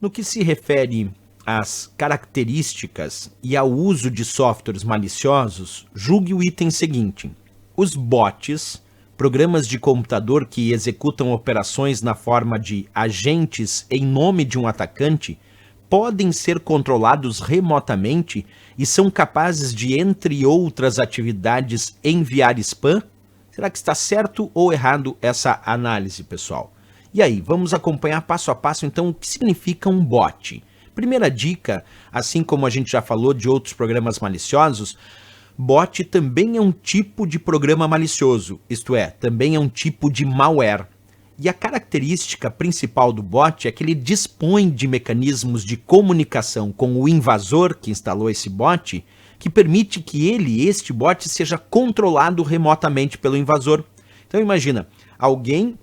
No que se refere às características e ao uso de softwares maliciosos, julgue o item seguinte. Os bots, programas de computador que executam operações na forma de agentes em nome de um atacante, podem ser controlados remotamente e são capazes de, entre outras atividades, enviar spam? Será que está certo ou errado essa análise, pessoal? E aí, vamos acompanhar passo a passo, então, o que significa um bot. Primeira dica, assim como a gente já falou de outros programas maliciosos, bot também é um tipo de programa malicioso, isto é, também é um tipo de malware. E a característica principal do bot é que ele dispõe de mecanismos de comunicação com o invasor que instalou esse bot, que permite que este bot, seja controlado remotamente pelo invasor. Então imagina, alguém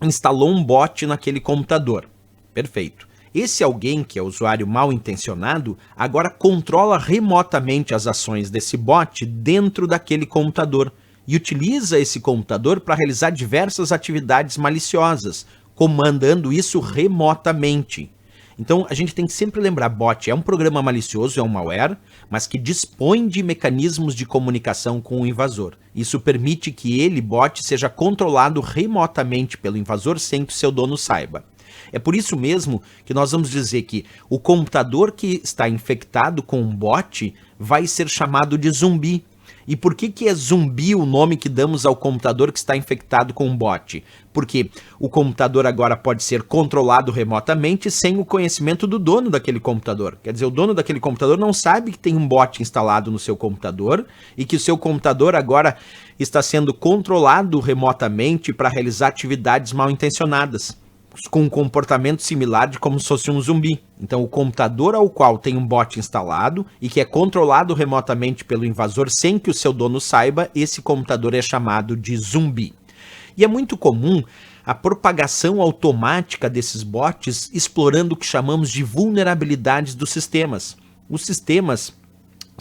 instalou um bot naquele computador. Perfeito. Esse alguém, que é usuário mal intencionado, agora controla remotamente as ações desse bot dentro daquele computador e utiliza esse computador para realizar diversas atividades maliciosas, comandando isso remotamente. Então a gente tem que sempre lembrar, bot é um programa malicioso, é um malware, mas que dispõe de mecanismos de comunicação com o invasor. Isso permite que ele, bot, seja controlado remotamente pelo invasor sem que o seu dono saiba. É por isso mesmo que nós vamos dizer que o computador que está infectado com um bot vai ser chamado de zumbi. E por que é zumbi o nome que damos ao computador que está infectado com um bot? Porque o computador agora pode ser controlado remotamente sem o conhecimento do dono daquele computador. Quer dizer, o dono daquele computador não sabe que tem um bot instalado no seu computador e que o seu computador agora está sendo controlado remotamente para realizar atividades mal intencionadas, com um comportamento similar de como se fosse um zumbi. Então o computador ao qual tem um bot instalado e que é controlado remotamente pelo invasor sem que o seu dono saiba, esse computador é chamado de zumbi. E é muito comum a propagação automática desses bots explorando o que chamamos de vulnerabilidades dos sistemas. Os sistemas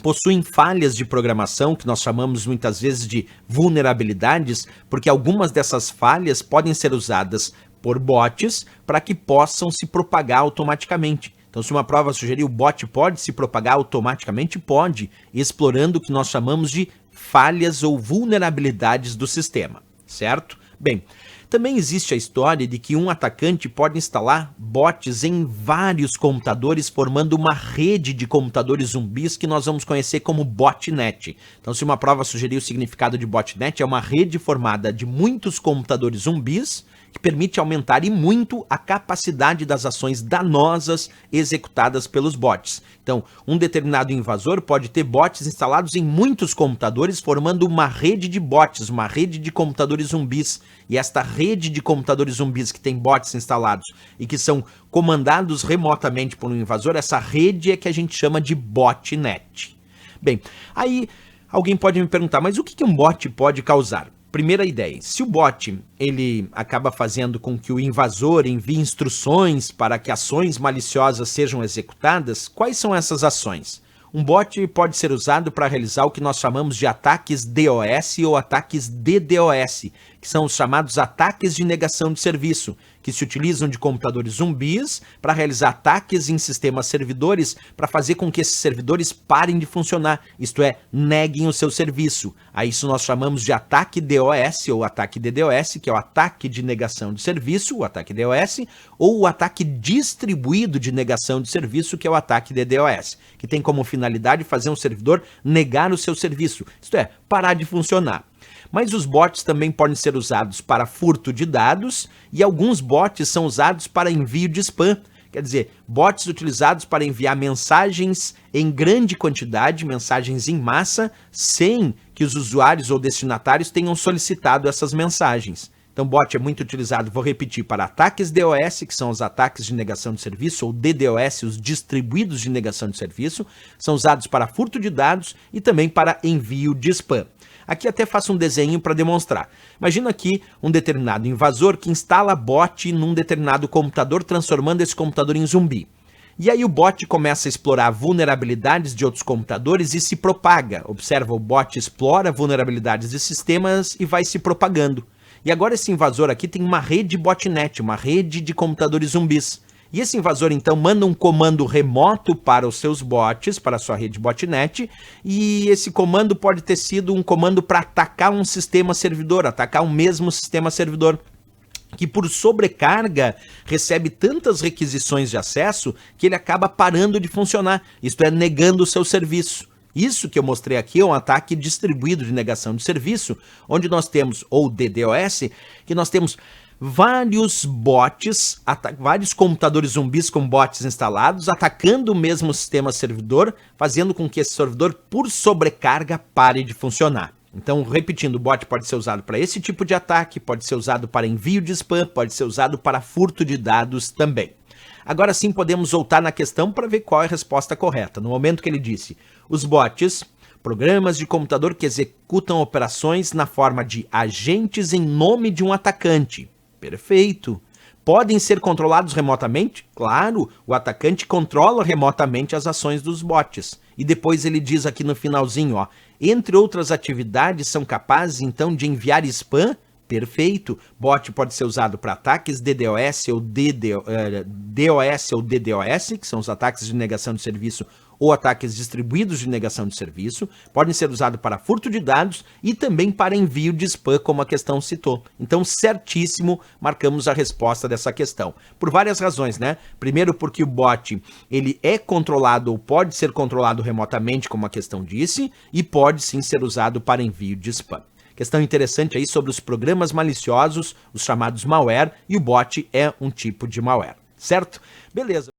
possuem falhas de programação, que nós chamamos muitas vezes de vulnerabilidades, porque algumas dessas falhas podem ser usadas por bots para que possam se propagar automaticamente. Então, se uma prova sugerir o bot pode se propagar automaticamente, pode, explorando o que nós chamamos de falhas ou vulnerabilidades do sistema, certo? Bem, também existe a história de que um atacante pode instalar bots em vários computadores, formando uma rede de computadores zumbis que nós vamos conhecer como botnet. Então, se uma prova sugerir o significado de botnet, é uma rede formada de muitos computadores zumbis que permite aumentar e muito a capacidade das ações danosas executadas pelos bots. Então, um determinado invasor pode ter bots instalados em muitos computadores, formando uma rede de bots, uma rede de computadores zumbis. E esta rede de computadores zumbis que tem bots instalados e que são comandados remotamente por um invasor, essa rede é que a gente chama de botnet. Bem, aí alguém pode me perguntar, mas o que um bot pode causar? Primeira ideia, se o bot ele acaba fazendo com que o invasor envie instruções para que ações maliciosas sejam executadas, quais são essas ações? Um bot pode ser usado para realizar o que nós chamamos de ataques DOS ou ataques DDoS, que são os chamados ataques de negação de serviço, que se utilizam de computadores zumbis para realizar ataques em sistemas servidores para fazer com que esses servidores parem de funcionar, isto é, neguem o seu serviço. A isso nós chamamos de ataque DOS ou ataque DDoS, que é o ataque de negação de serviço, o ataque DOS, ou o ataque distribuído de negação de serviço, que é o ataque DDoS, que tem como finalidade fazer um servidor negar o seu serviço, isto é, parar de funcionar. Mas os bots também podem ser usados para furto de dados e alguns bots são usados para envio de spam. Quer dizer, bots utilizados para enviar mensagens em grande quantidade, mensagens em massa, sem que os usuários ou destinatários tenham solicitado essas mensagens. Então, bot é muito utilizado, vou repetir, para ataques DOS, que são os ataques de negação de serviço, ou DDoS, os distribuídos de negação de serviço, são usados para furto de dados e também para envio de spam. Aqui até faço um desenho para demonstrar. Imagina aqui um determinado invasor que instala bot num determinado computador, transformando esse computador em zumbi. E aí o bot começa a explorar vulnerabilidades de outros computadores e se propaga. Observa, o bot explora vulnerabilidades de sistemas e vai se propagando. E agora esse invasor aqui tem uma rede botnet, uma rede de computadores zumbis. E esse invasor, então, manda um comando remoto para os seus bots, para a sua rede botnet, e esse comando pode ter sido um comando para atacar um sistema servidor, atacar o mesmo sistema servidor, que por sobrecarga recebe tantas requisições de acesso que ele acaba parando de funcionar, isto é, negando o seu serviço. Isso que eu mostrei aqui é um ataque distribuído de negação de serviço, onde nós temos, ou DDoS, que nós temos vários bots, vários computadores zumbis com bots instalados, atacando o mesmo sistema servidor, fazendo com que esse servidor, por sobrecarga, pare de funcionar. Então, repetindo, o bot pode ser usado para esse tipo de ataque, pode ser usado para envio de spam, pode ser usado para furto de dados também. Agora sim podemos voltar na questão para ver qual é a resposta correta. No momento que ele disse, os bots, programas de computador que executam operações na forma de agentes em nome de um atacante. Perfeito. Podem ser controlados remotamente? Claro, o atacante controla remotamente as ações dos bots. E depois ele diz aqui no finalzinho, ó, entre outras atividades são capazes então de enviar spam? Perfeito. Bot pode ser usado para ataques DDoS ou DOS ou DDoS, que são os ataques de negação de serviço ou ataques distribuídos de negação de serviço, podem ser usados para furto de dados e também para envio de spam, como a questão citou. Então, certíssimo, marcamos a resposta dessa questão. Por várias razões, né? Primeiro porque o bot, ele é controlado ou pode ser controlado remotamente, como a questão disse, e pode sim ser usado para envio de spam. Questão interessante aí sobre os programas maliciosos, os chamados malware, e o bot é um tipo de malware, certo? Beleza.